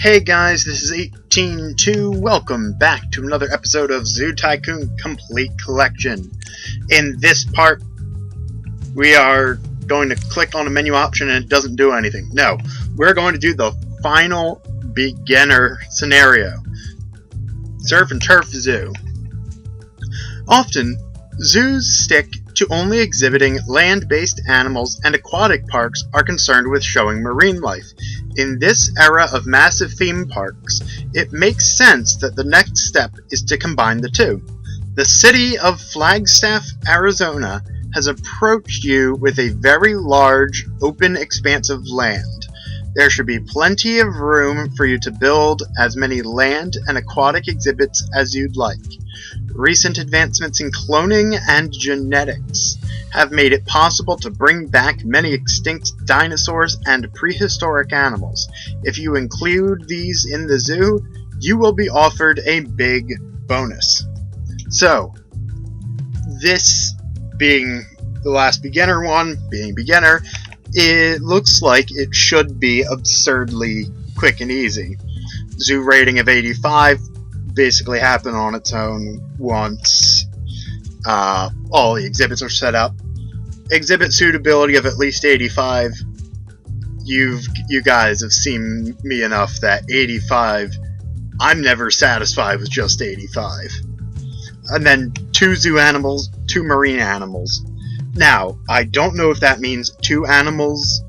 Hey guys, this is 182. Welcome back to another episode of Zoo Tycoon Complete Collection. In this part, we are going to click on a menu option and it doesn't do anything. No, we're going to do the final beginner scenario. Surf and Turf Zoo. Often, zoos stick to only exhibiting land-based animals, and aquatic parks are concerned with showing marine life. In this era of massive theme parks, it makes sense that the next step is to combine the two. The city of Flagstaff, Arizona has approached you with a very large, open expanse of land. There should be plenty of room for you to build as many land and aquatic exhibits as you'd like. Recent advancements in cloning and genetics have made it possible to bring back many extinct dinosaurs and prehistoric animals. If you include these in the zoo, you will be offered a big bonus. So, this being the last beginner one, being beginner, it looks like it should be absurdly quick and easy. Zoo rating of 85 basically happened on its own once all the exhibits are set up. Exhibit suitability of at least 85. You guys have seen me enough that 85, I'm never satisfied with just 85. And then 2 zoo animals, 2 marine animals. Now, I don't know if that means 2 animals,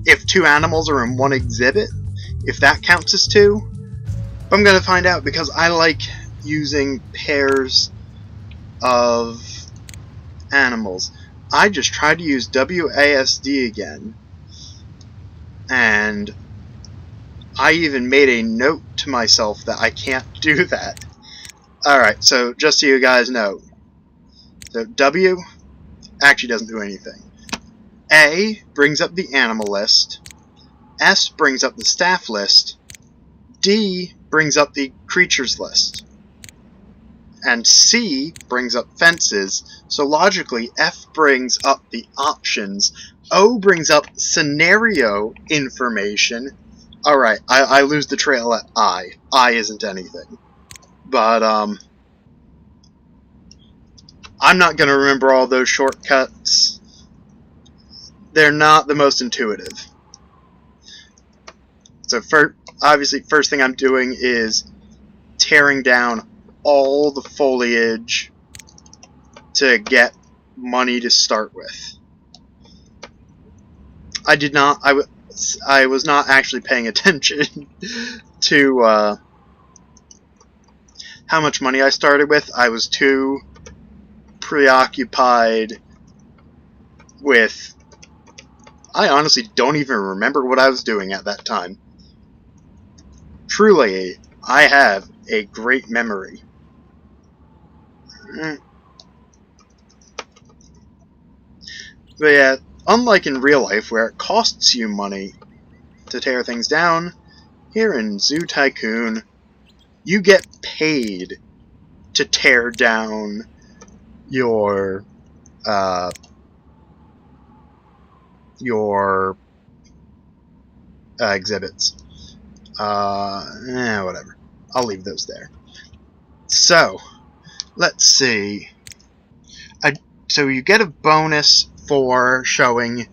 if 2 animals are in one exhibit, if that counts as 2. I'm going to find out because I like using pairs of animals. I just tried to use WASD again, and I even made a note to myself that I can't do that. Alright, so just so you guys know, so W actually doesn't do anything. A brings up the animal list, S brings up the staff list, D brings up the creatures list, and C brings up fences. So logically, F brings up the options, O brings up scenario information. Alright, I lose the trail at I. I isn't anything. But, I'm not going to remember all those shortcuts. They're not the most intuitive. So obviously, first thing I'm doing is tearing down all the foliage to get money to start with. I was not actually paying attention to how much money I started with. I was too preoccupied with... I honestly don't even remember what I was doing at that time. Truly, I have a great memory. But yeah, unlike in real life where it costs you money to tear things down, here in Zoo Tycoon, you get paid to tear down your exhibits. Whatever. I'll leave those there. So, let's see. So you get a bonus for showing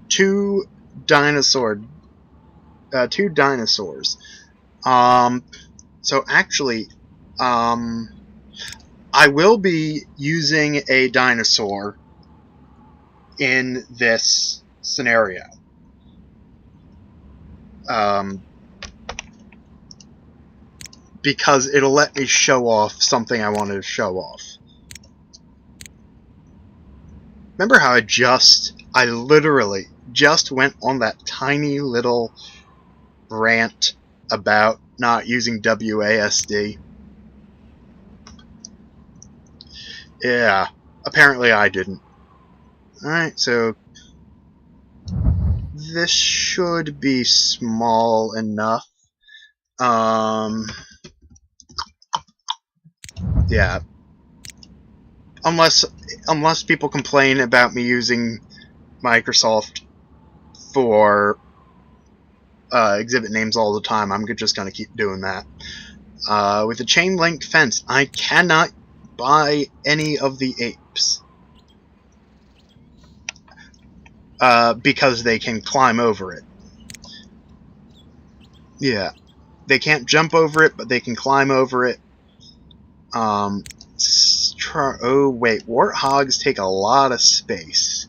2 dinosaurs. So actually, I will be using a dinosaur in this scenario. Because it'll let me show off something I wanted to show off. Remember how I literally just went on that tiny little rant about not using WASD? Yeah, apparently I didn't. Alright, so this should be small enough. Yeah. Unless people complain about me using Microsoft for exhibit names all the time. I'm just going to keep doing that. With a chain link fence, I cannot buy any of the apes. Because they can climb over it. Yeah. They can't jump over it, but they can climb over it. Oh, wait. Warthogs take a lot of space.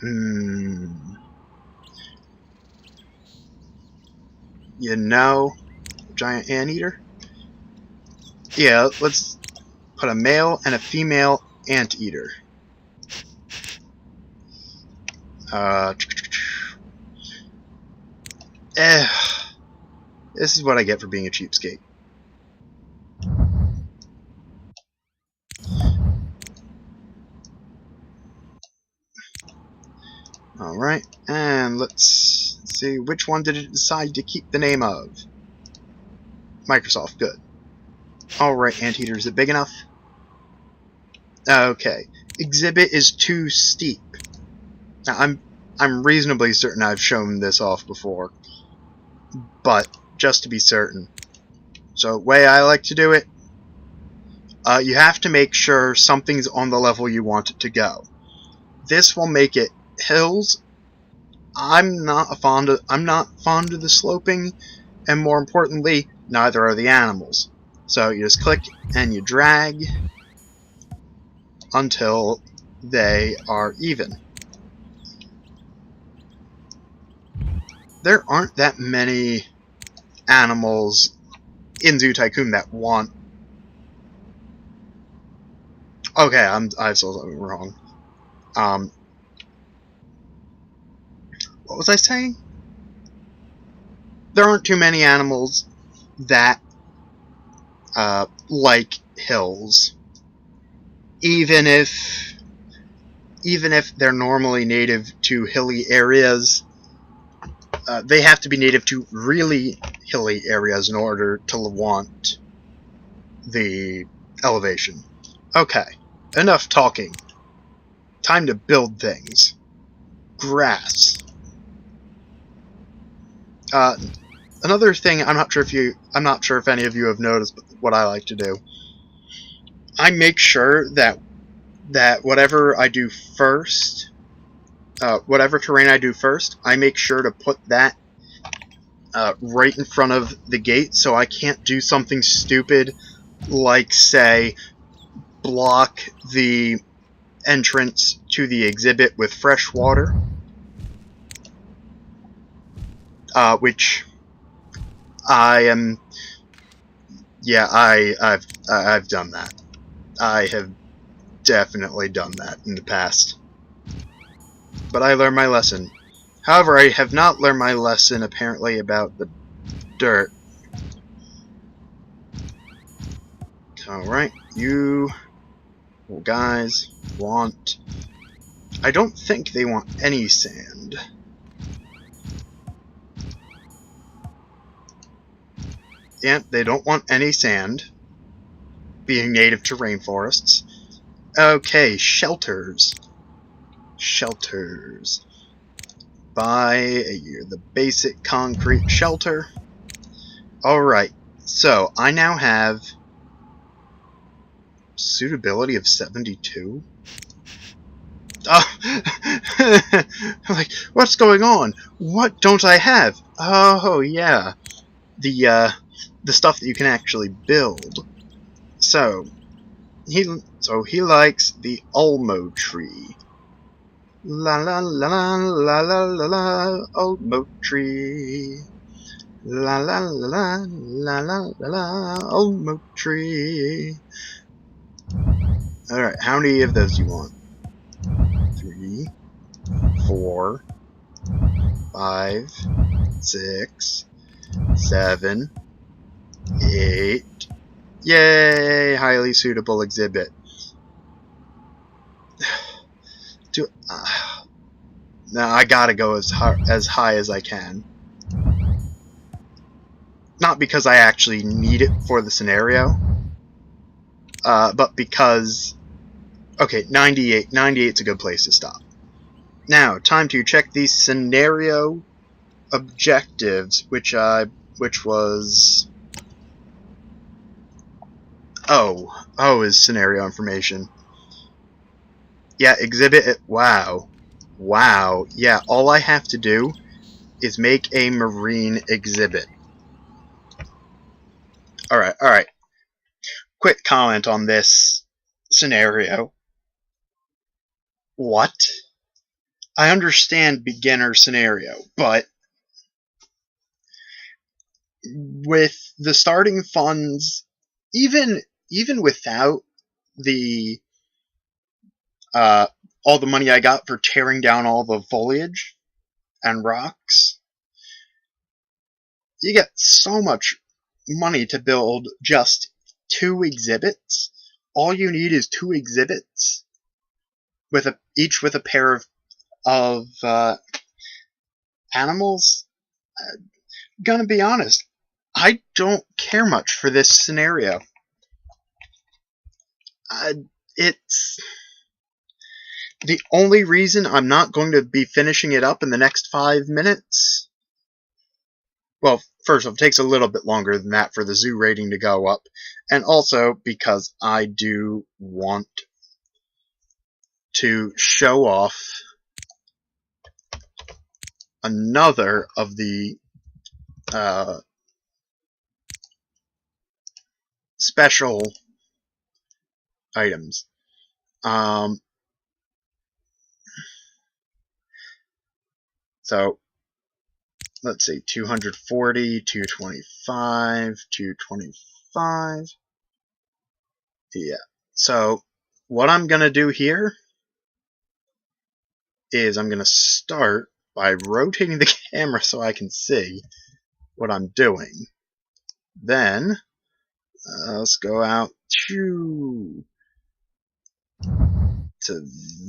You know, giant anteater? Yeah, let's put a male and a female anteater. This is what I get for being a cheapskate. Alright, and let's see, which one did it decide to keep the name of? Microsoft, good. Alright, anteater, is it big enough? Okay. Exhibit is too steep. Now, I'm reasonably certain I've shown this off before, but just to be certain. So, way I like to do it, you have to make sure something's on the level you want it to go. This will make it hills. I'm not fond of the sloping, and more importantly, neither are the animals. So you just click and you drag until they are even. There aren't that many animals in Zoo Tycoon that want... Okay, I saw something wrong. What was I saying? There aren't too many animals that like hills. Even if they're normally native to hilly areas, they have to be native to really hilly areas in order to want the elevation. Okay, enough talking. Time to build things. Grass. Another thing, I'm not sure if any of you have noticed, but what I like to do, I make sure that whatever I do first, whatever terrain I do first, I make sure to put that right in front of the gate, so I can't do something stupid like, say, block the entrance to the exhibit with fresh water, which I am. Yeah, I've done that. I have definitely done that in the past. But I learned my lesson. However, I have not learned my lesson, apparently, about the dirt. Alright, you guys want... I don't think they want any sand. Yeah, they don't want any sand, being native to rainforests. Okay, shelters. Shelters. Buy the basic concrete shelter. Alright, so I now have suitability of 72. Oh, like, what's going on? What don't I have? Oh, yeah. The stuff that you can actually build. So he likes the Ulmo tree. La la la la la la la la Ulmo tree. La la la la la la la Ulmo tree. Alright, how many of those do you want? 3, 4, 5, 6, 7, 8. Yay! Highly suitable exhibit. Now I gotta go as high as I can. Not because I actually need it for the scenario, but because... Okay, 98. 98's a good place to stop. Now, time to check the scenario objectives, which was is scenario information. Yeah, exhibit it. Wow. Yeah, all I have to do is make a marine exhibit. Alright. Quick comment on this scenario. What? I understand beginner scenario, but with the starting funds, even without the all the money I got for tearing down all the foliage and rocks, you get so much money to build just 2 exhibits. All you need is 2 exhibits, each with a pair of animals. Gonna be honest, I don't care much for this scenario. It's the only reason I'm not going to be finishing it up in the next 5 minutes. Well, first off, it takes a little bit longer than that for the zoo rating to go up, and also because I do want to show off another of the special items. So let's see, 240, 225, 225. Yeah. So what I'm gonna do here is I'm gonna start by rotating the camera so I can see what I'm doing. Then let's go out to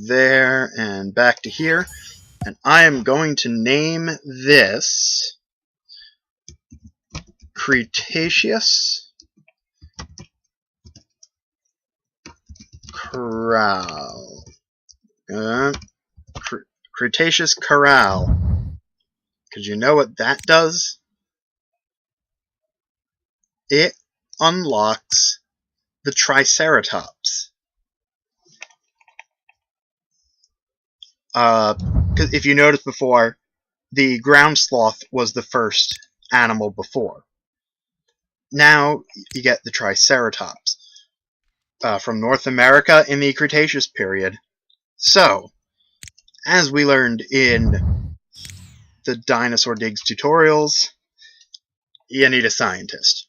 there and back to here, and I am going to name this Cretaceous Corral. Cretaceous Corral. Because you know what that does? It unlocks the Triceratops. Because if you noticed before, the ground sloth was the first animal before. Now you get the Triceratops from North America in the Cretaceous period. So, as we learned in the Dinosaur Digs tutorials, you need a scientist.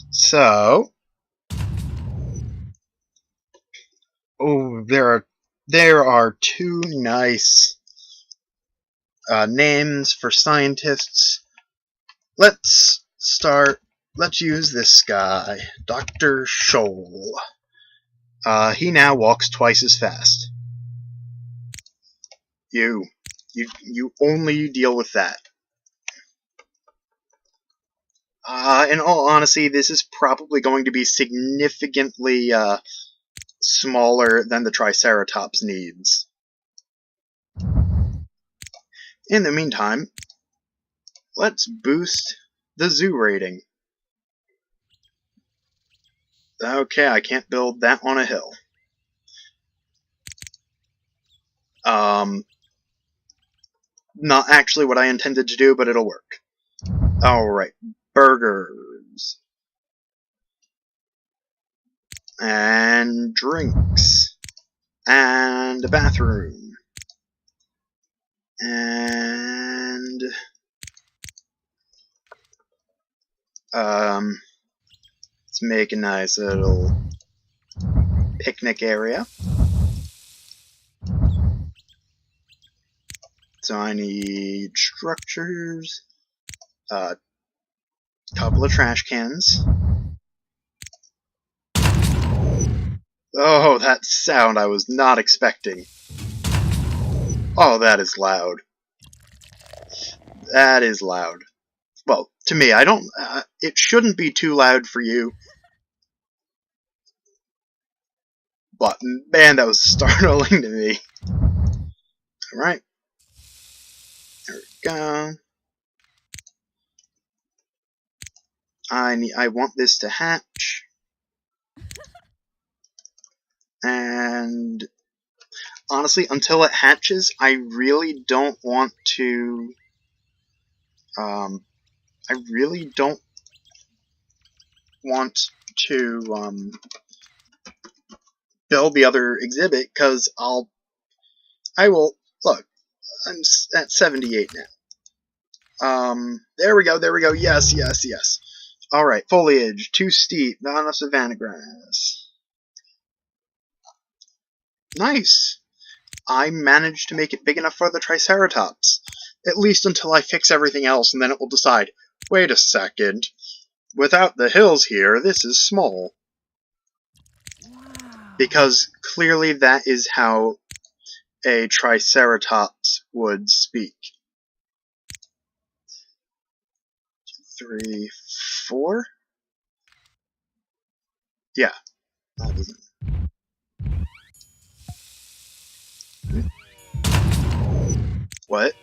So, there are 2 nice names for scientists. Let's use this guy, Dr. Scholl. He now walks twice as fast. You only deal with that. In all honesty, this is probably going to be significantly smaller than the Triceratops needs. In the meantime, let's boost the zoo rating. Okay, I can't build that on a hill. Not actually what I intended to do, but it'll work. Alright, burgers. And drinks. And a bathroom. And let's make a nice little picnic area. So I need structures, a couple of trash cans. Oh, that sound I was not expecting. Oh, that is loud. That is loud. Well, to me, I don't. It shouldn't be too loud for you. But man, that was startling to me. Alright. go. I want this to hatch. And honestly, until it hatches, I really don't want to I really don't want to build the other exhibit, because I will look. I'm at 78 now. There we go. Yes. All right, foliage too steep. Not enough savanna grass. Nice. I managed to make it big enough for the Triceratops. At least until I fix everything else, and then it will decide, wait a second, without the hills here, this is small. Because clearly that is how a Triceratops would speak. 3, 4? Yeah. That isn't. What?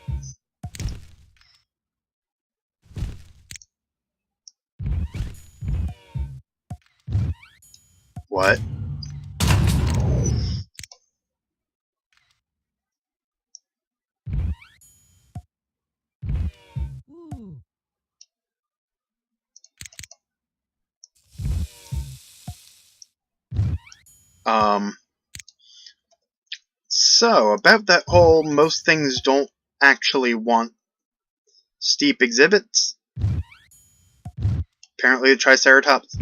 What? So, about that whole most things don't actually want steep exhibits. Apparently the Triceratops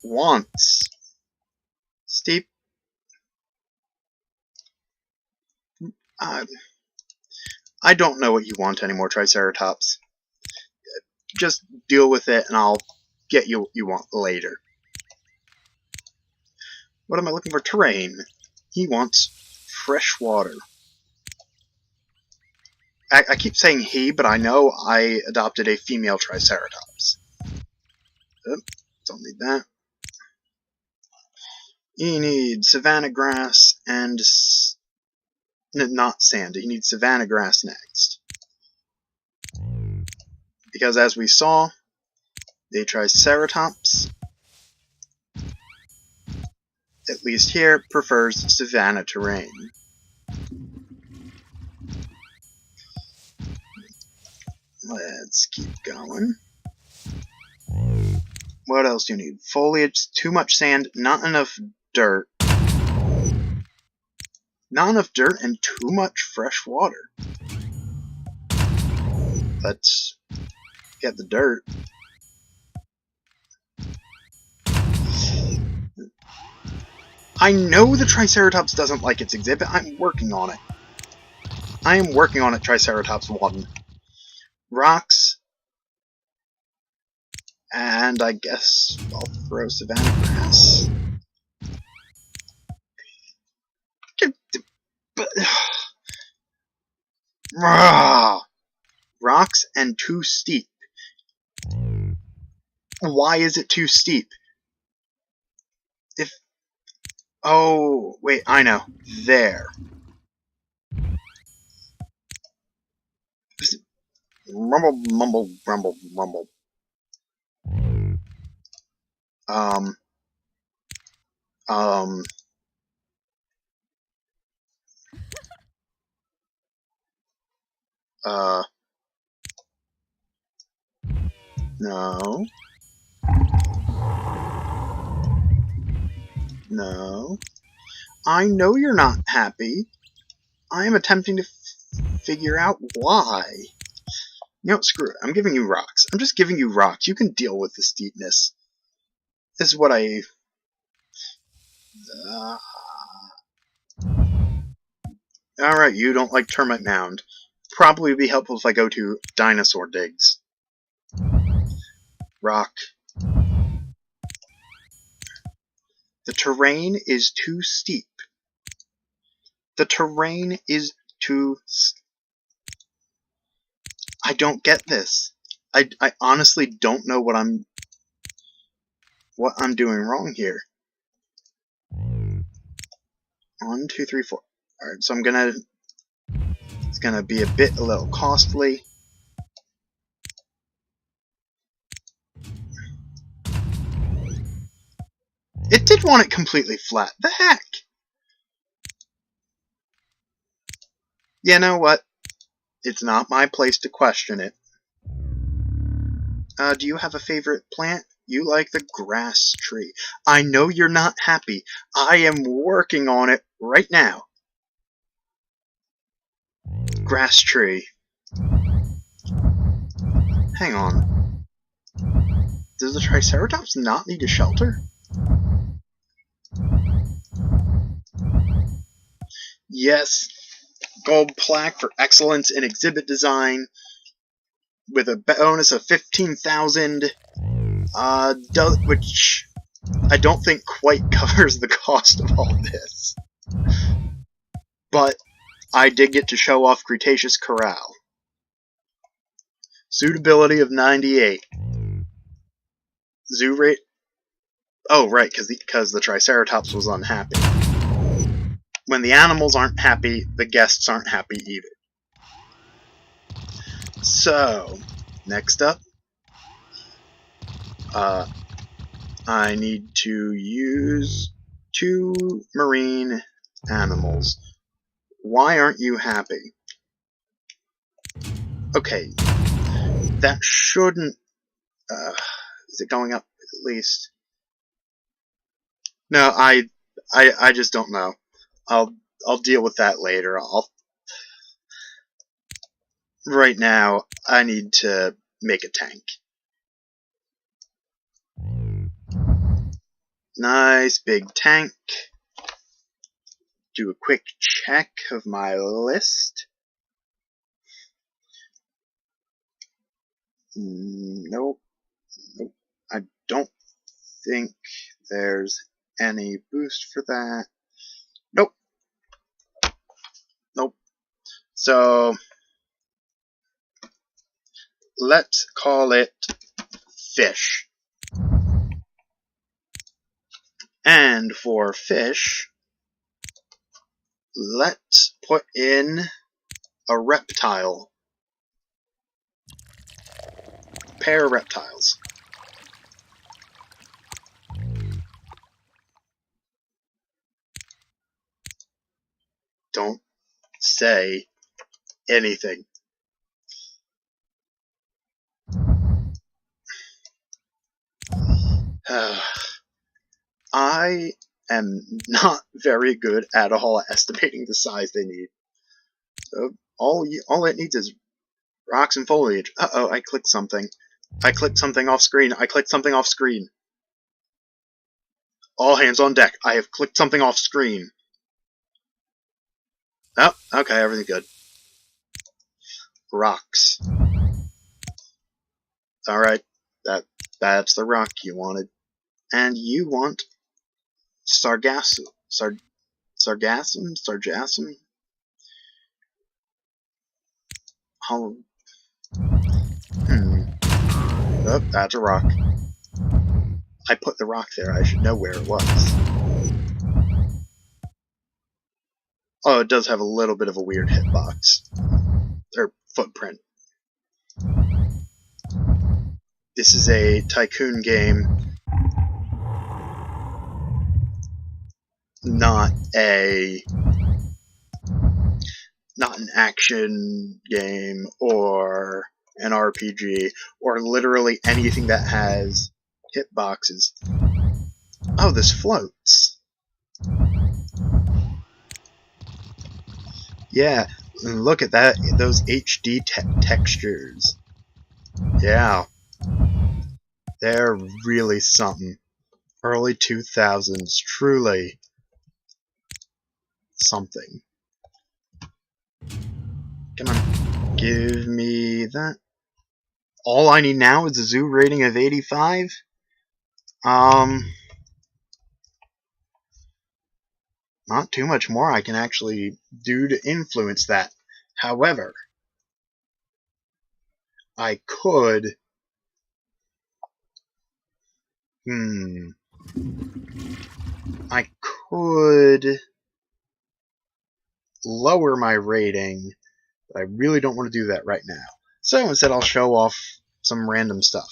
wants steep. I don't know what you want anymore, Triceratops. Just deal with it and I'll get you what you want later. What am I looking for? Terrain. He wants fresh water. I keep saying he, but I know I adopted a female Triceratops. Oh, don't need that. He needs savanna grass and... not sand. He needs savanna grass next. Because as we saw, the Triceratops, at least here, prefers savanna terrain. Let's keep going. What else do you need? Foliage, too much sand, not enough dirt. Not enough dirt and too much fresh water. Let's get the dirt. I know the Triceratops doesn't like its exhibit. I'm working on it. I am working on it, Triceratops 1. Rocks. And I guess I'll throw savanna grass. But... rocks and too steep. Why is it too steep? Oh, wait, I know. There. Rumble, mumble, rumble, rumble. No. No. I know you're not happy. I am attempting to figure out why. You know, screw it. I'm giving you rocks. I'm just giving you rocks. You can deal with the steepness. This is what I... Alright, you don't like Termite Mound. Probably would be helpful if I go to Dinosaur Digs. Rock. The terrain is too steep. The terrain is too... I don't get this. I honestly don't know what I'm doing wrong here. 1, 2, 3, 4. Alright, so it's gonna be a little costly. It did want it completely flat. The heck? You know what? It's not my place to question it. Do you have a favorite plant? You like the grass tree. I know you're not happy. I am working on it right now. Grass tree. Hang on. Does the Triceratops not need a shelter? Yes. Gold plaque for excellence in exhibit design with a bonus of 15,000, which I don't think quite covers the cost of all this. But I did get to show off Cretaceous Corral. Suitability of 98. Zoo rate. Oh, right, because the Triceratops was unhappy. When the animals aren't happy, the guests aren't happy either. So, next up, I need to use 2 marine animals. Why aren't you happy? Okay, that shouldn't... is it going up at least? No, I just don't know. I'll deal with that later. Right now, I need to make a tank. Nice big tank. Do a quick check of my list. Nope. I don't think there's any boost for that. Nope. So, let's call it fish. And for fish, let's put in a reptile. Pair of reptiles. Don't say anything. I am not very good at all at estimating the size they need. So all it needs is rocks and foliage. Uh-oh, I clicked something. I clicked something off screen. All hands on deck. I have clicked something off screen. Oh, okay, everything good. Rocks. Alright, that's the rock you wanted. And you want Sargassum. Sargassum? Oh, that's a rock. I put the rock there. I should know where it was. Oh, it does have a little bit of a weird hitbox. Or footprint. This is a Tycoon game. Not an action game or an RPG or literally anything that has hitboxes. Oh, this floats. Yeah, look at that, those HD textures. Yeah. They're really something. Early 2000s, truly something. Come on, give me that. All I need now is a zoo rating of 85. Not too much more I can actually do to influence that. However, I could... I could lower my rating, but I really don't want to do that right now. So instead I'll show off some random stuff.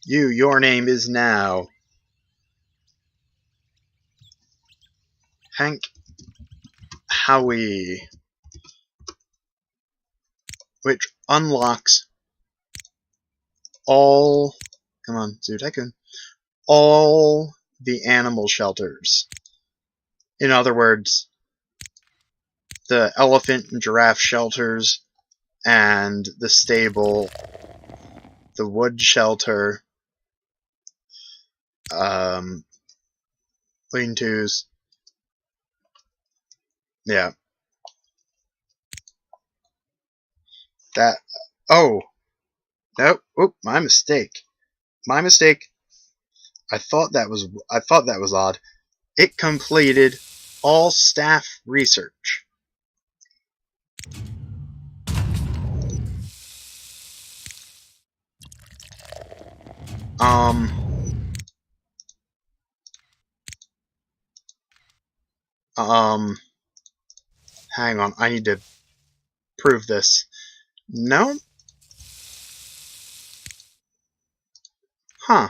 Your name is now Hank Howie, which unlocks all, come on, Zoo Tycoon, all the animal shelters. In other words, the elephant and giraffe shelters, and the stable, the wood shelter, lean-tos, yeah. That, oh, nope, oop, my mistake. My mistake. I thought that was odd. It completed all staff research. Hang on, I need to prove this. No? Huh.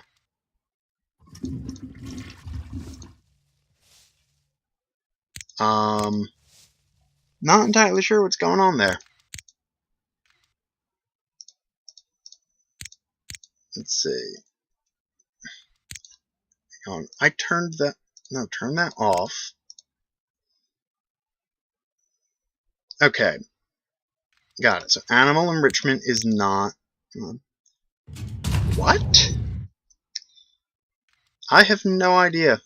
Not entirely sure what's going on there. Let's see. Hang on, I turned that, no, turn that off. Okay. Got it. So animal enrichment is not... What? I have no idea.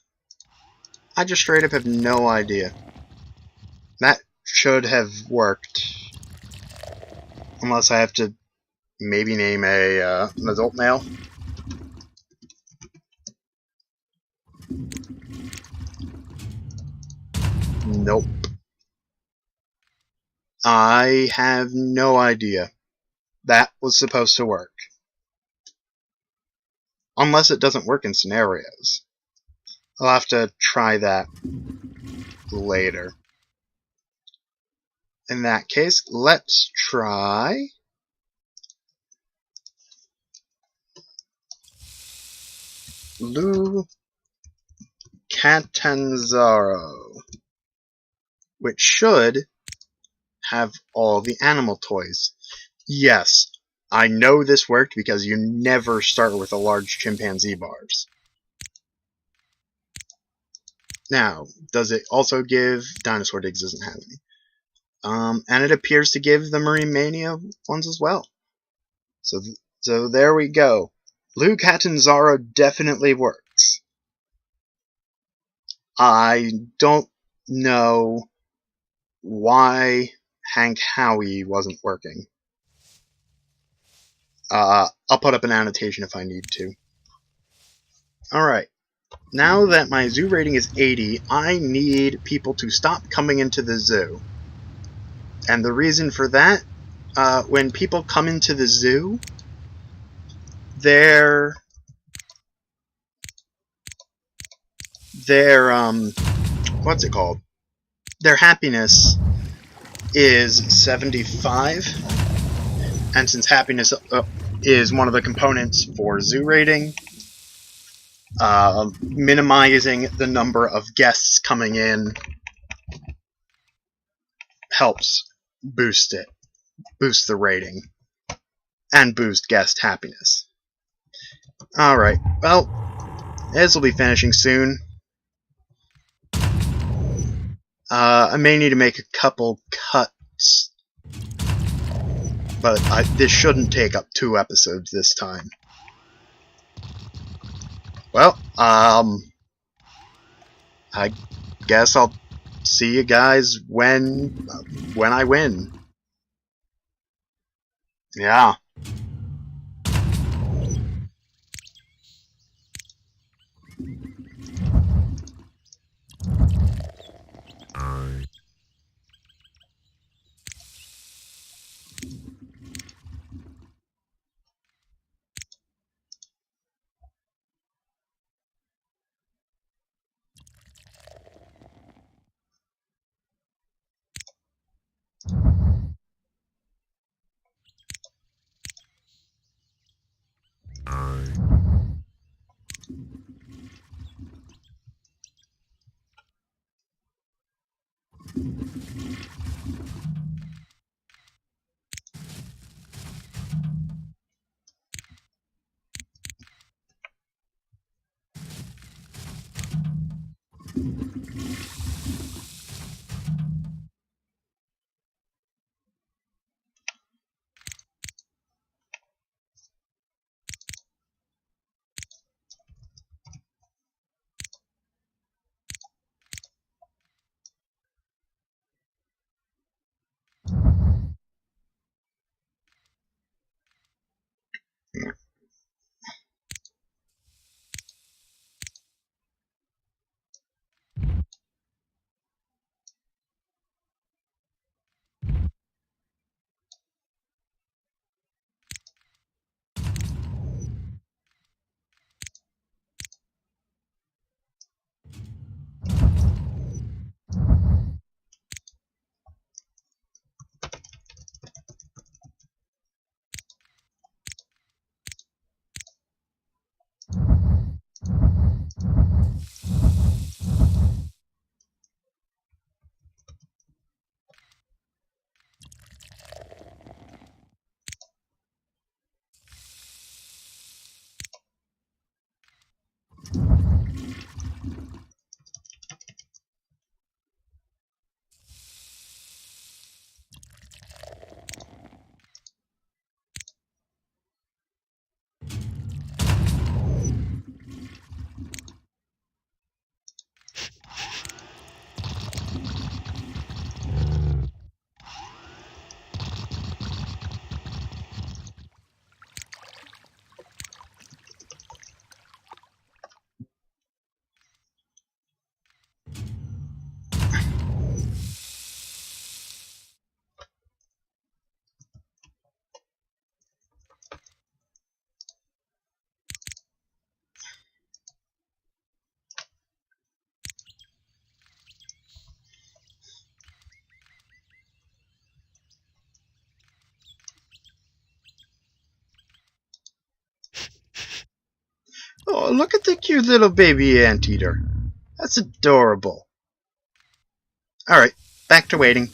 I just straight up have no idea. That should have worked. Unless I have to maybe name an adult male. Nope. I have no idea. That was supposed to work. Unless it doesn't work in scenarios. I'll have to try that later. In that case, let's try... Lou Catanzaro, which should have all the animal toys. Yes, I know this worked because you never start with a large chimpanzee bars. Now, does it also give... Dinosaur Digs doesn't have any. And it appears to give the Marine Mania ones as well. So there we go. Lou Catanzaro definitely works. I don't know why Hank Howie wasn't working. I'll put up an annotation if I need to. Alright. Now that my zoo rating is 80, I need people to stop coming into the zoo. And the reason for that, when people come into the zoo, their what's it called? Their happiness is 75, and since happiness is one of the components for zoo rating, minimizing the number of guests coming in helps boost the rating, and boost guest happiness. Alright, well, this will be finishing soon. I may need to make a couple cuts, but this shouldn't take up 2 episodes this time. Well, I guess I'll see you guys when I win. Yeah. Oh, look at the cute little baby anteater. That's adorable. Alright, back to waiting.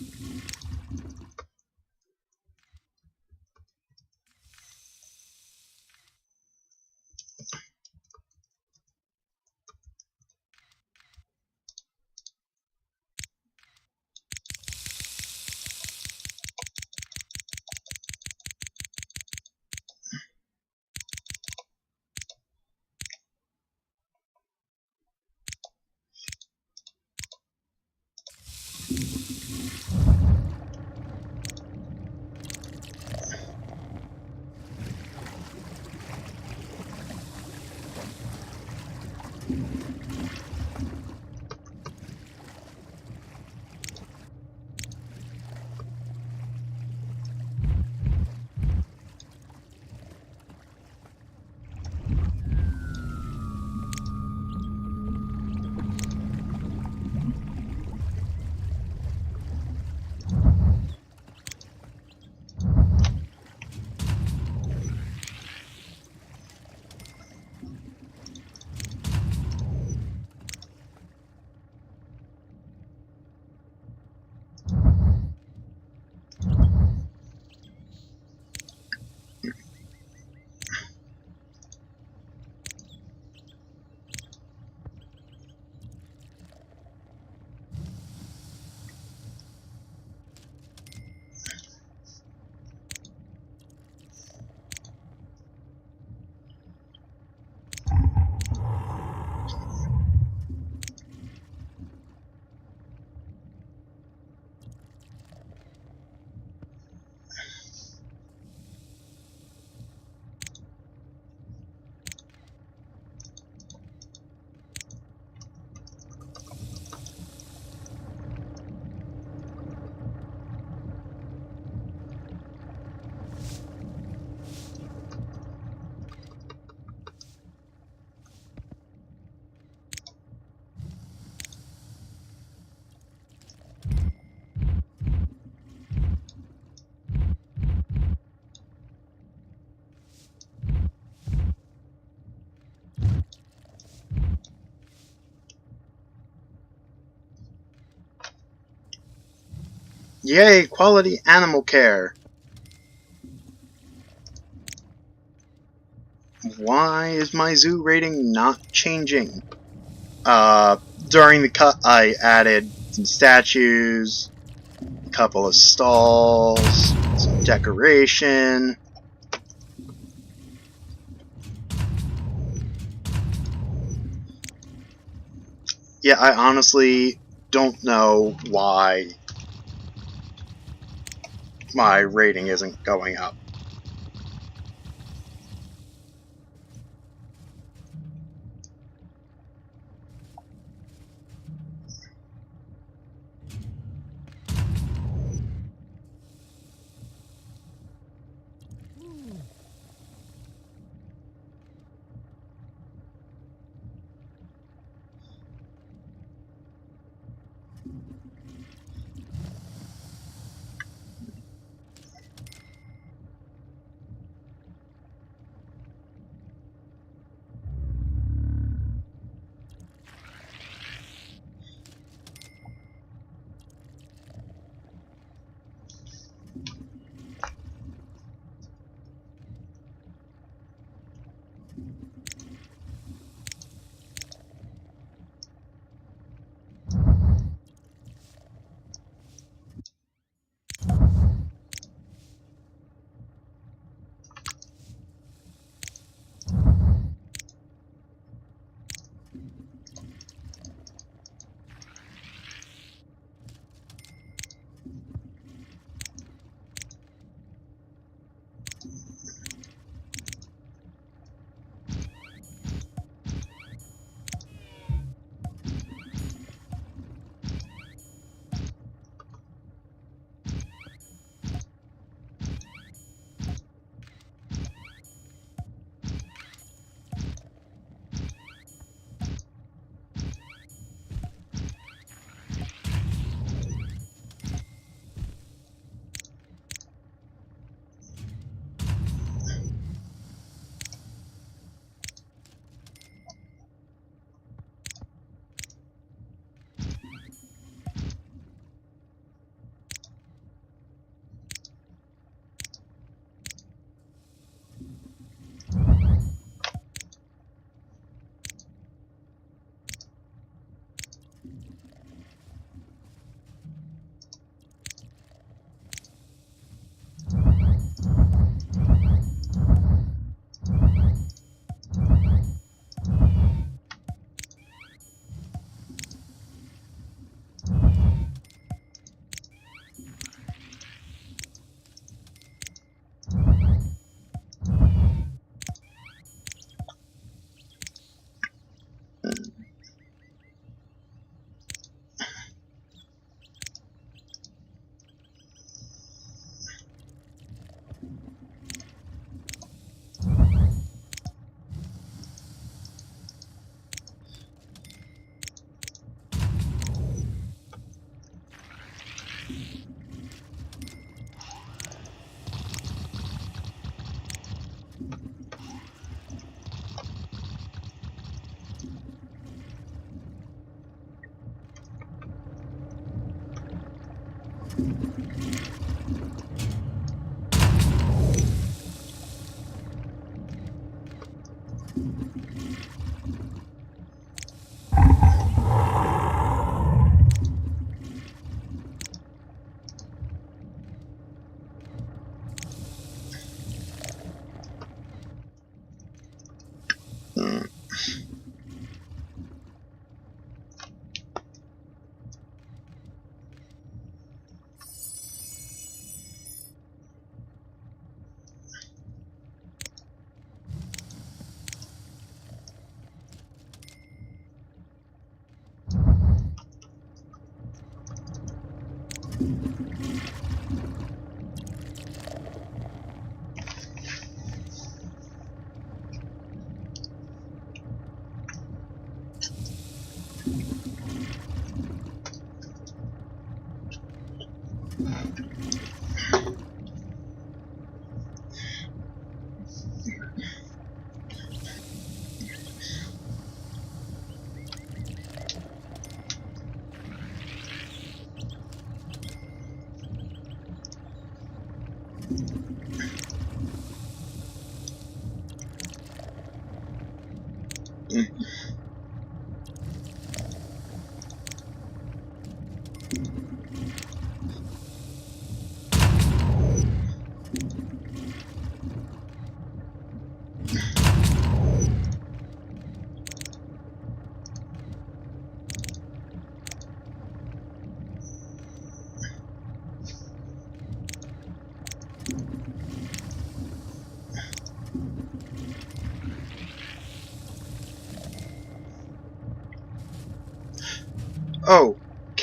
Yay, quality animal care. Why is my zoo rating not changing? During the cut, I added some statues, a couple of stalls, some decoration. Yeah, I honestly don't know why my rating isn't going up.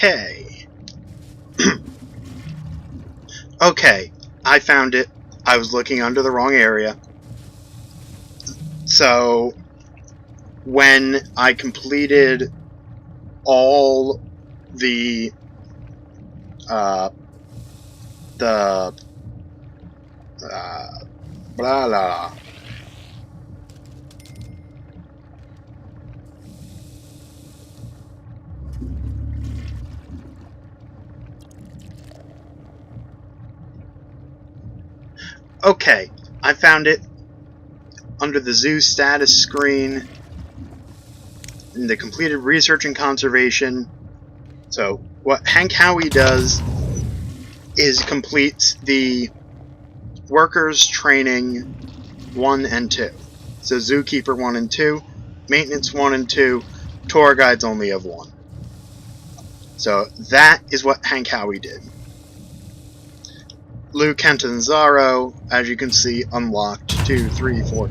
Okay. Okay, I found it. I was looking under the wrong area. So, when I completed all the, uh, the, blah, blah. Okay, I found it under the zoo status screen in the completed research and conservation. So, what Hank Howie does is completes the workers training 1 and 2. So zookeeper 1 and 2, maintenance 1 and 2, tour guides only of 1. So that is what Hank Howie did. Lou Cantanzaro, as you can see, unlocked 2, 3, 4,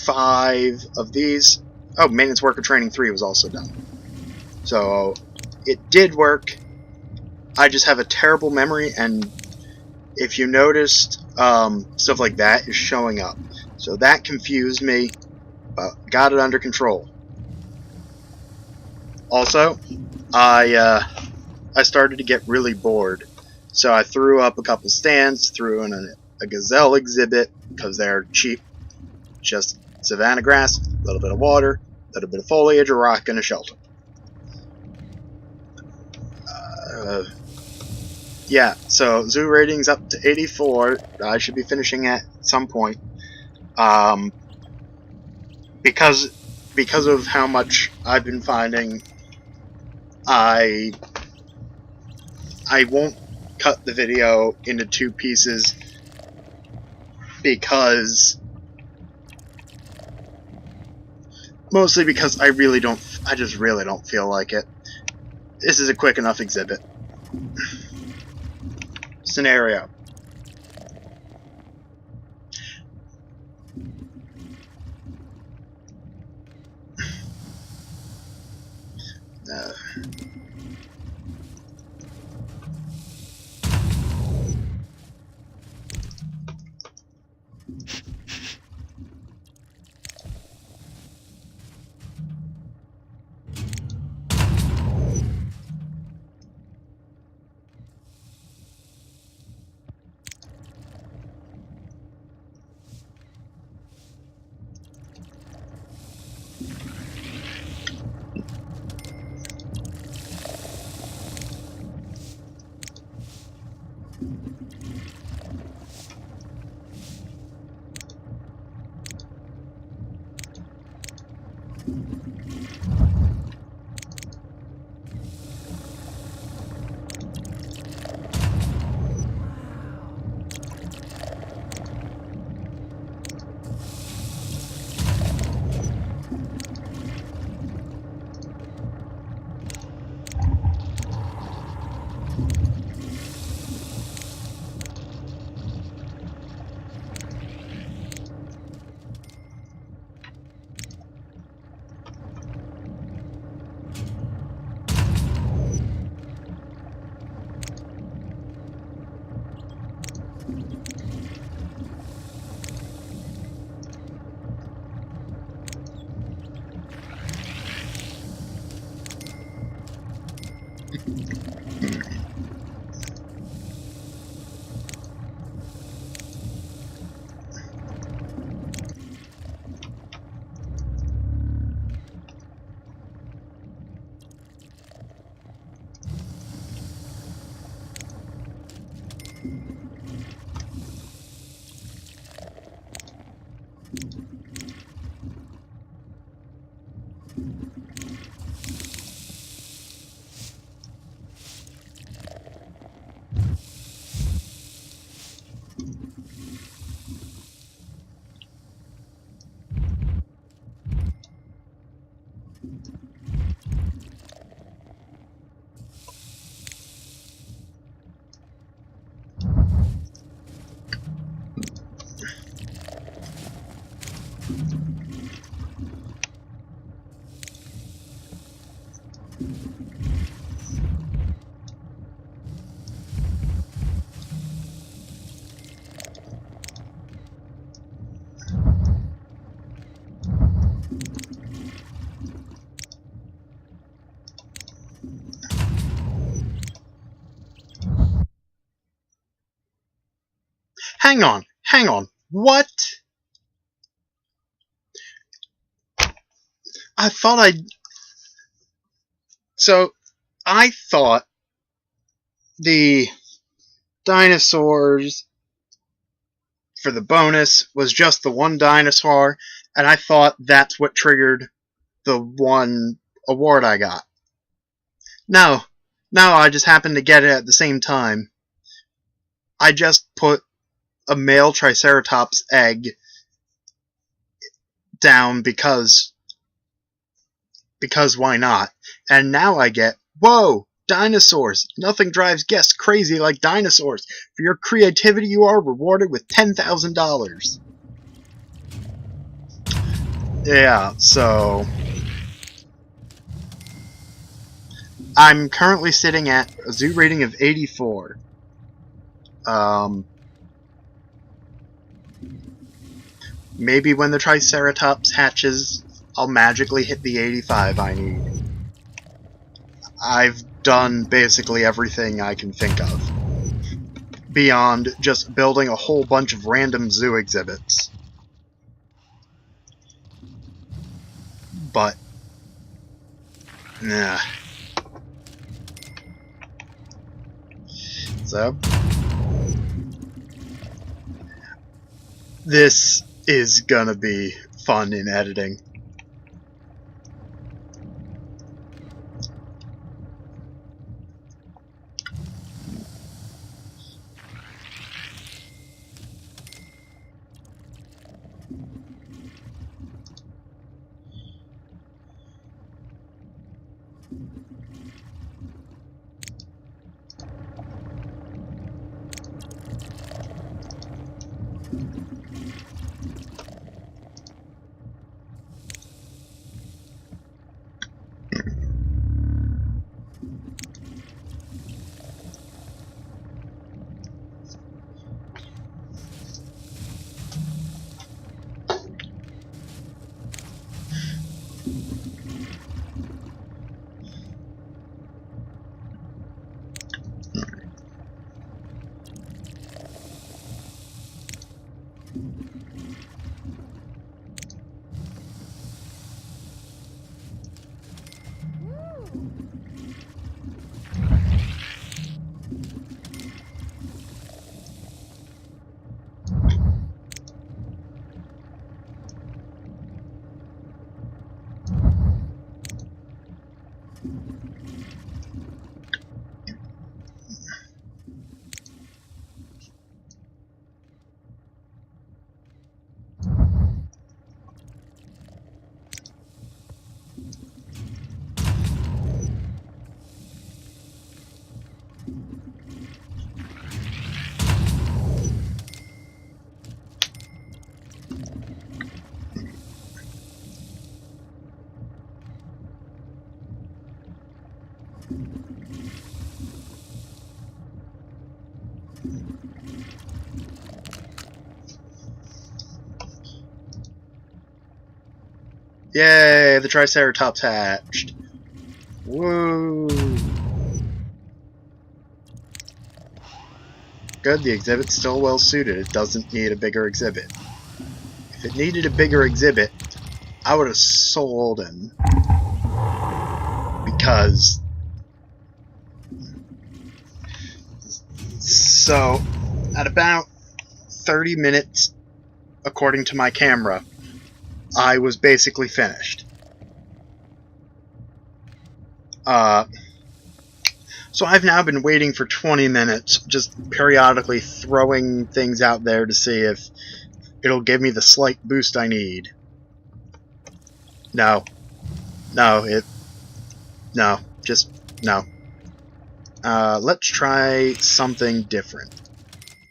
5 of these. Oh, maintenance worker training 3 was also done. So it did work. I just have a terrible memory, and if you noticed, stuff like that is showing up. So that confused me, but got it under control. Also, I started to get really bored, so I threw up a couple stands, threw in a gazelle exhibit, because they're cheap. Just savanna grass, a little bit of water, a little bit of foliage, a rock, and a shelter. Yeah, so zoo rating's up to 84. I should be finishing at some point. Because of how much I've been finding, I won't cut the video into 2 pieces, mostly because I just really don't feel like it. This is a quick enough exhibit. Scenario. Hang on. What? I thought I thought the dinosaurs for the bonus was just the one dinosaur, and I thought that's what triggered the one award I got. No, I just happened to get it at the same time. I just put a male Triceratops egg down because why not? And now I get, whoa, dinosaurs. Nothing drives guests crazy like dinosaurs. For your creativity, you are rewarded with $10,000. Yeah, so I'm currently sitting at a zoo rating of 84. Maybe when the Triceratops hatches, I'll magically hit the 85 I need. I've done basically everything I can think of, beyond just building a whole bunch of random zoo exhibits. But, nah. So, this is gonna be fun in editing. Yay, the Triceratops hatched. Woo! Good, the exhibit's still well suited. It doesn't need a bigger exhibit. If it needed a bigger exhibit, I would have sold him. Because... So, at about 30 minutes, according to my camera, I was basically finished. Uh, so I've now been waiting for 20 minutes, just periodically throwing things out there to see if it'll give me the slight boost I need. No. No, no, just, no. Let's try something different.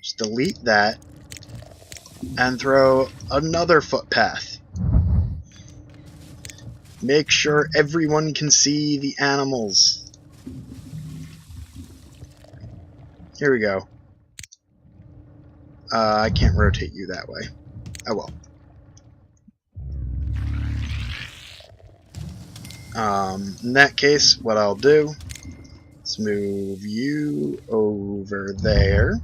Just delete that, and throw another footpath. Make sure everyone can see the animals. Here we go. I can't rotate you that way. Oh well. In that case, what I'll do is move you over there.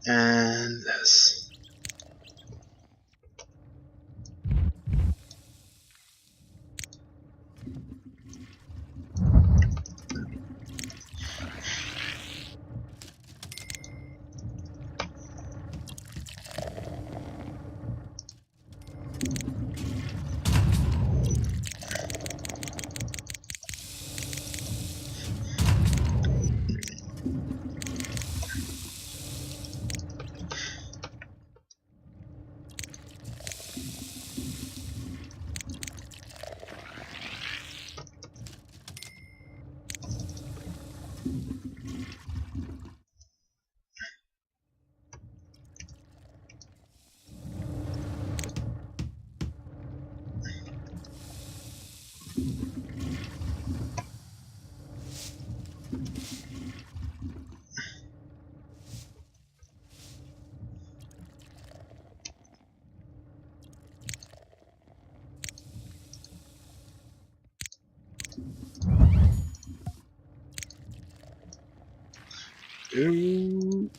And this. Ooh.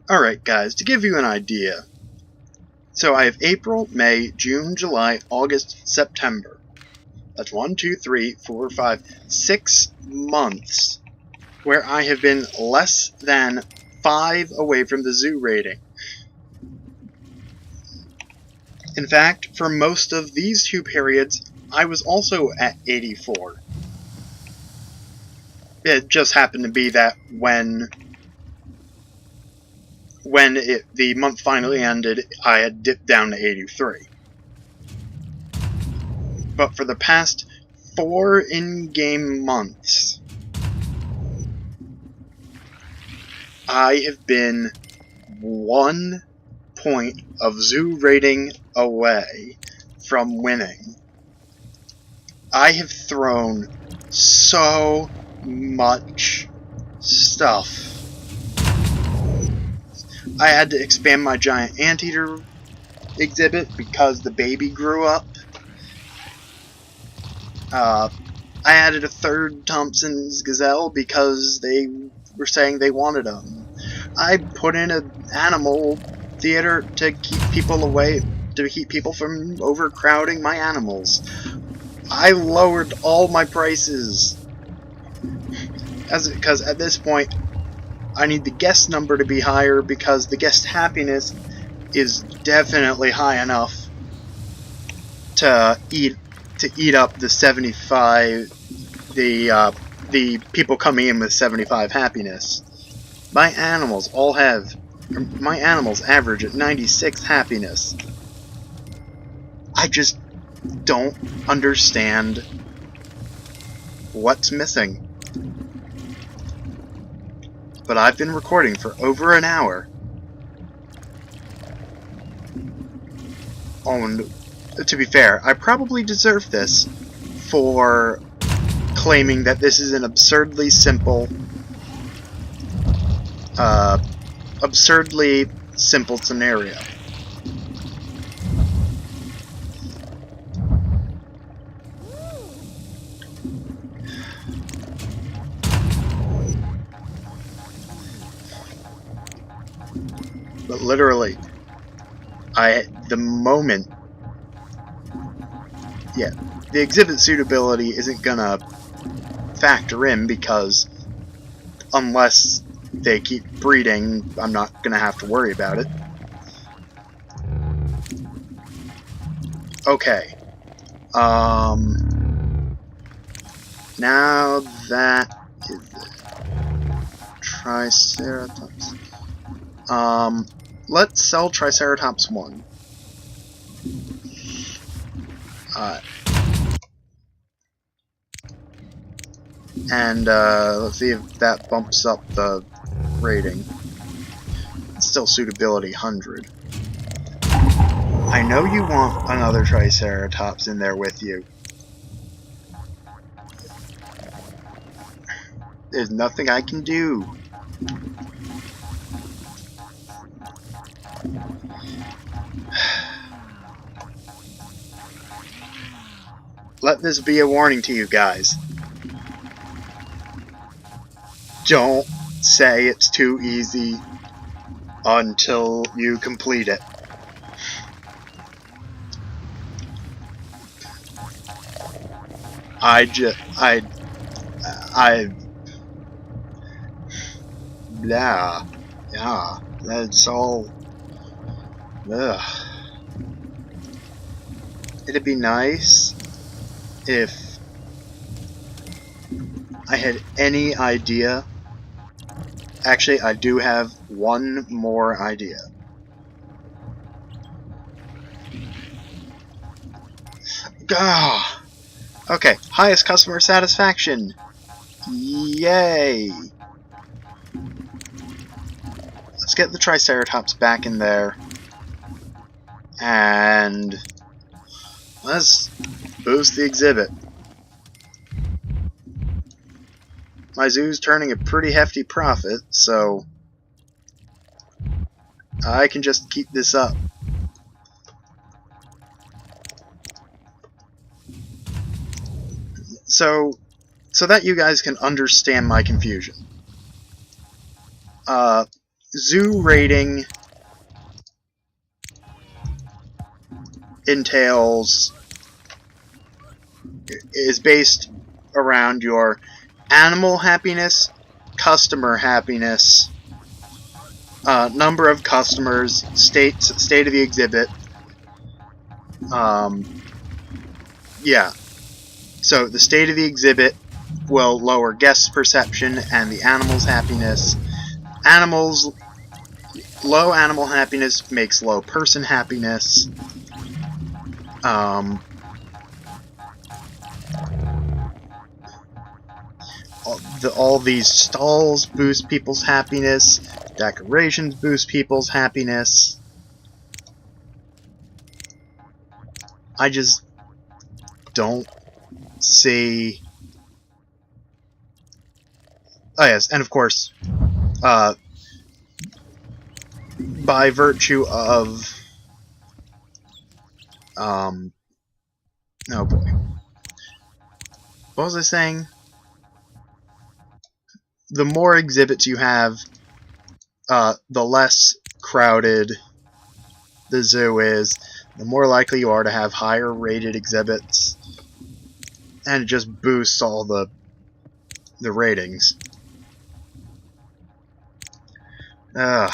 Alright guys, to give you an idea, so I have April, May, June, July, August, September. That's 1, 2, 3, 4, 5, 6 months where I have been less than 5 away from the zoo rating. In fact, for most of these 2 periods, I was also at 84. It just happened to be that when the month finally ended, I had dipped down to 83. But for the past 4 in-game months, I have been 1 point of zoo rating away from winning. I have thrown so much stuff. I had to expand my giant anteater exhibit because the baby grew up. I added a 3rd Thompson's Gazelle because they were saying they wanted them. I put in an animal theater to keep people away, to keep people from overcrowding my animals. I lowered all my prices. because at this point I need the guest number to be higher, because the guest happiness is definitely high enough to eat up the 75, the people coming in with 75 happiness. My animals average at 96 happiness. I just don't understand what's missing. But I've been recording for over an hour. And to be fair, I probably deserve this for claiming that this is an absurdly simple scenario. But literally, the moment, yeah, the exhibit suitability isn't gonna factor in, because unless they keep breeding, I'm not gonna have to worry about it. Okay. Now that is it. Triceratops. Let's sell Triceratops 1. And let's see if that bumps up the rating. It's still suitability 100. I know you want another Triceratops in there with you. There's nothing I can do. Let this be a warning to you guys. Don't say it's too easy until you complete it. Blah. Yeah, that's all. Ugh. It'd be nice if I had any idea. Actually, I do have one more idea. Gah! Okay, highest customer satisfaction. Yay! Let's get the Triceratops back in there. And let's boost the exhibit. My zoo's turning a pretty hefty profit, so I can just keep this up. So that you guys can understand my confusion. Zoo rating is based around your animal happiness, customer happiness, number of customers, state of the exhibit. Yeah. So the state of the exhibit will lower guest perception and the animal's happiness. Low animal happiness makes low person happiness. All these stalls boost people's happiness. Decorations boost people's happiness. I just don't see. Oh yes, and of course, by virtue of oh boy, what was I saying? The more exhibits you have, the less crowded the zoo is, the more likely you are to have higher rated exhibits, and it just boosts all the ratings. Ugh.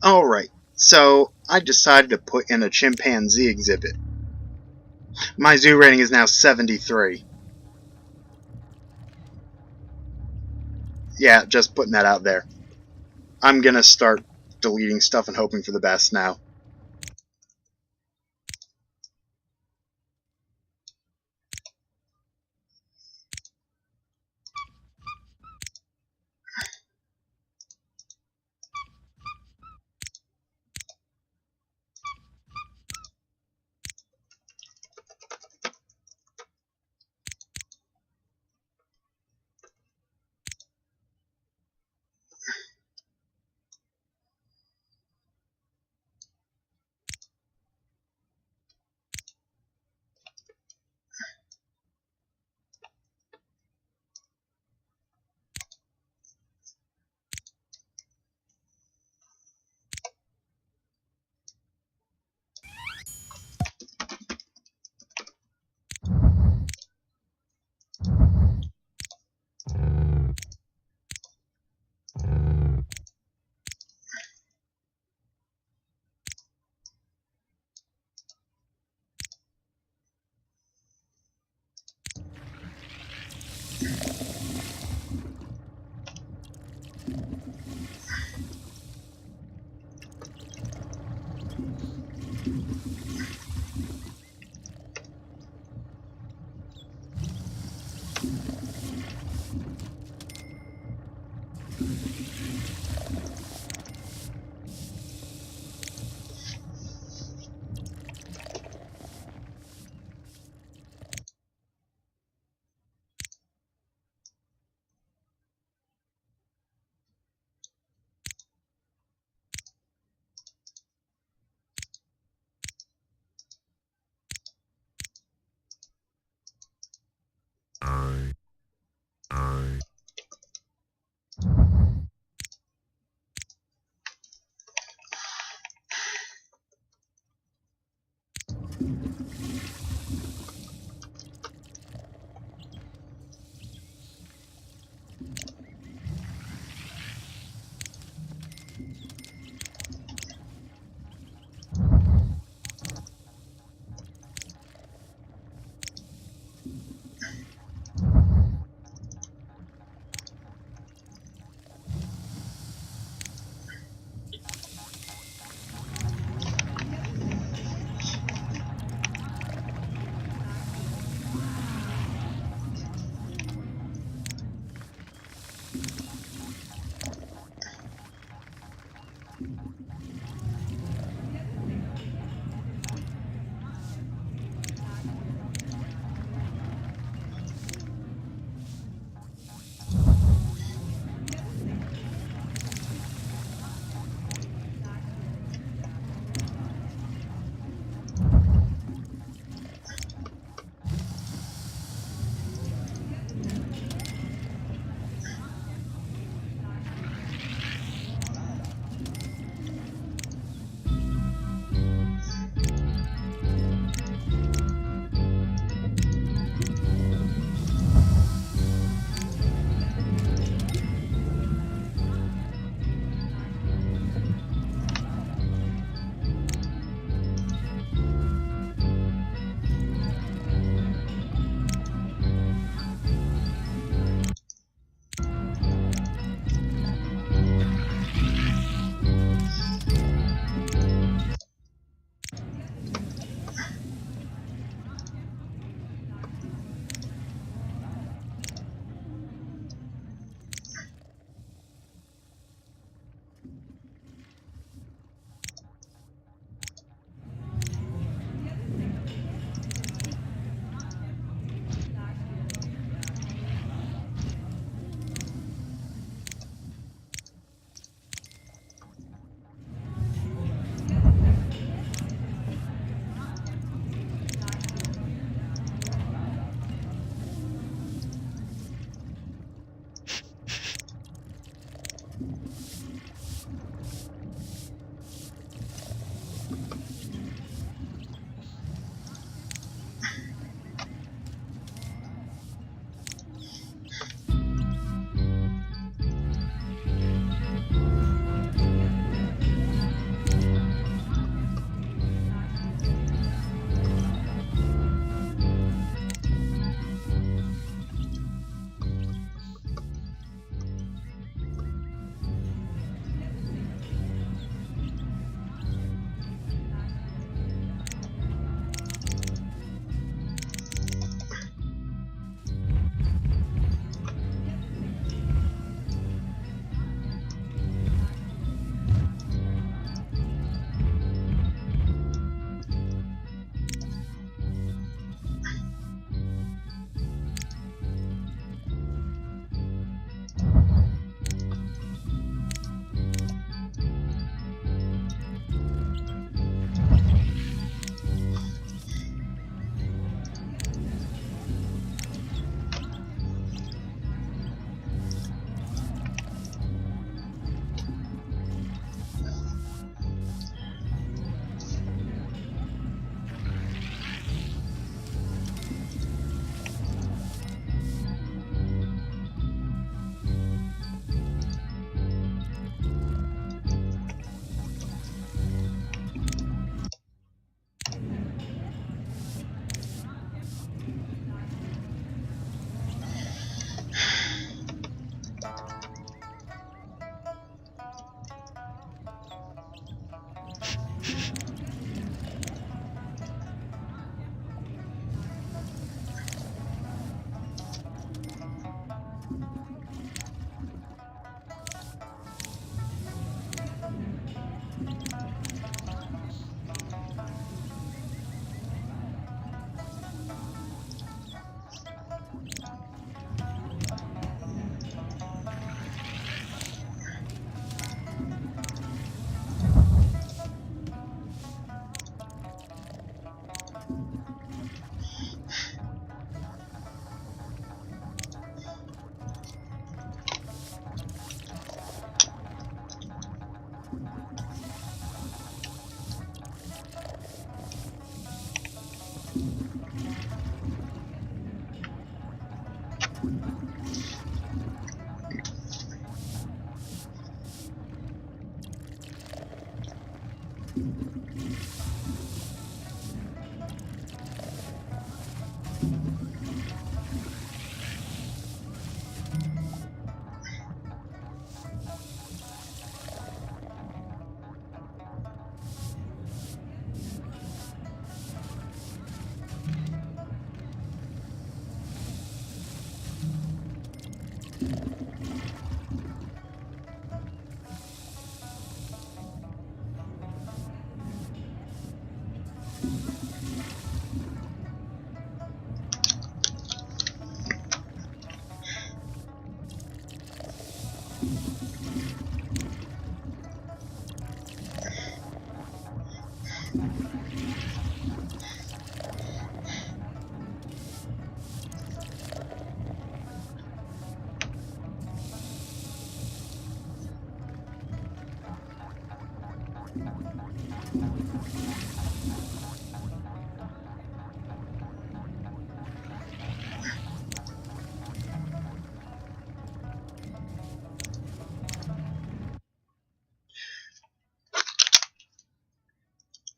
Alright, so I decided to put in a chimpanzee exhibit. My zoo rating is now 73. Yeah, just putting that out there. I'm gonna start deleting stuff and hoping for the best now.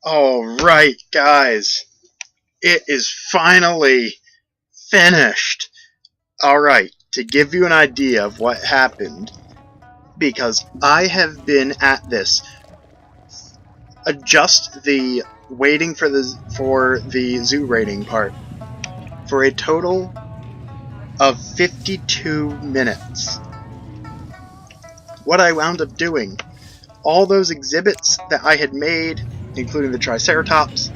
Alright, guys. It is finally finished. Alright, to give you an idea of what happened, because I have been at this, just the waiting for the zoo rating part, for a total of 52 minutes. What I wound up doing, all those exhibits that I had made, including the Triceratops,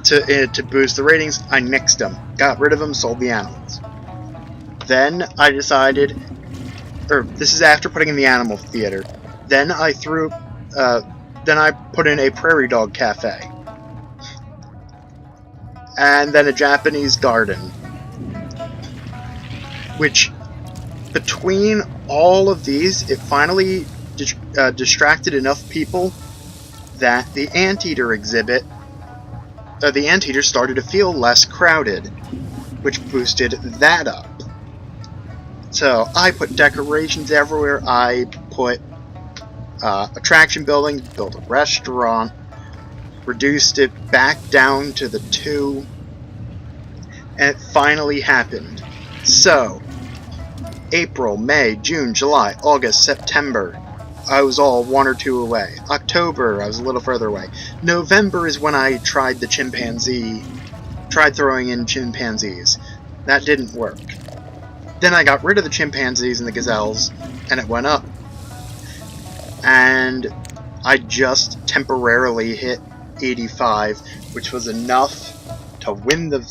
to boost the ratings, I nixed them, got rid of them, sold the animals. Then I decided, this is after putting in the animal theater, then I put in a prairie dog cafe, and then a Japanese garden, which, between all of these, it finally distracted enough people that the Anteater exhibit, the Anteater started to feel less crowded, which boosted that up. So I put decorations everywhere, I put attraction building, built a restaurant, reduced it back down to the 2, and it finally happened. So, April, May, June, July, August, September, I was all 1 or 2 away. October, I was a little further away. November is when I tried throwing in chimpanzees. That didn't work. Then I got rid of the chimpanzees and the gazelles, and it went up. And I just temporarily hit 85, which was enough to win the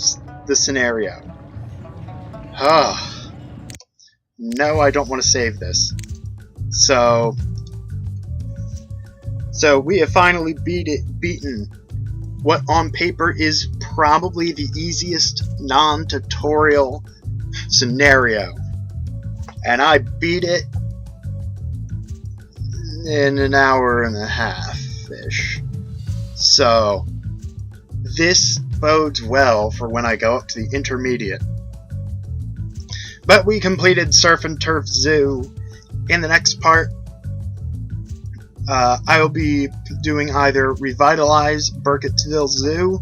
scenario. No, I don't want to save this. So we have finally beaten what on paper is probably the easiest non-tutorial scenario. And I beat it in an hour and a half-ish. So this bodes well for when I go up to the intermediate. But we completed Surf and Turf Zoo. In the next part, I will be doing either Revitalize Burkittsville Zoo,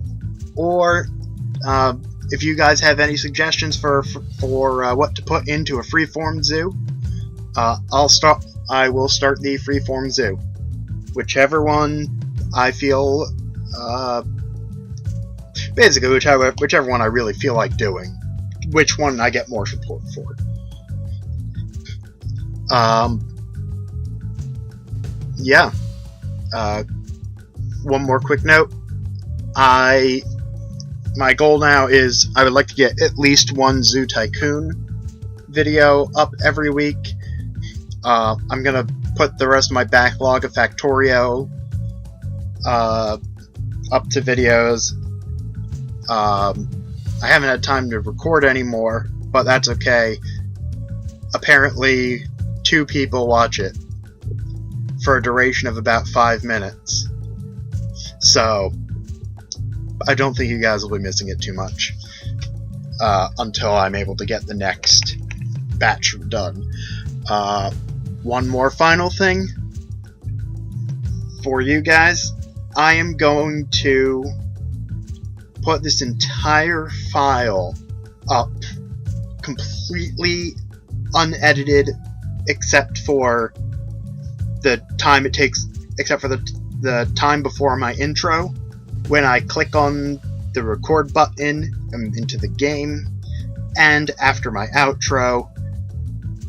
or if you guys have any suggestions for what to put into a freeform zoo, I will start the freeform zoo. Whichever one I feel, basically whichever one I really feel like doing. Which one I get more support for. Yeah. One more quick note. My goal now is I would like to get at least one Zoo Tycoon video up every week. I'm gonna put the rest of my backlog of Factorio up to videos. I haven't had time to record anymore, but that's okay. Apparently, 2 people watch it for a duration of about 5 minutes. So, I don't think you guys will be missing it too much until I'm able to get the next batch done. One more final thing for you guys. I am going to put this entire file up completely unedited, except for the time it takes, except for the time before my intro, when I click on the record button into the game, and after my outro,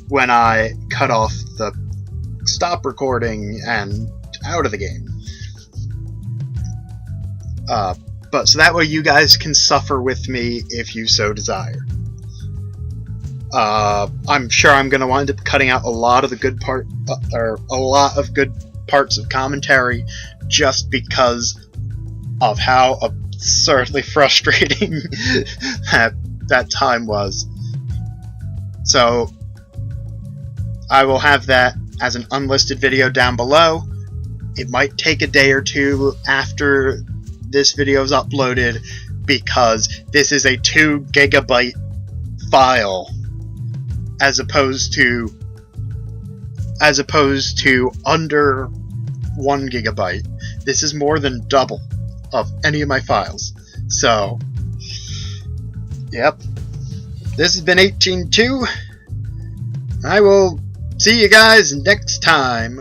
when I cut off the stop recording and out of the game. But so that way you guys can suffer with me if you so desire. I'm sure I'm going to wind up cutting out a lot of the good parts of commentary, just because of how absurdly frustrating that time was. So I will have that as an unlisted video down below. It might take a day or two after this video is uploaded, because this is a 2 GB file as opposed to under 1 GB. This is more than double of any of my files. So, yep. This has been 18.2. I will see you guys next time.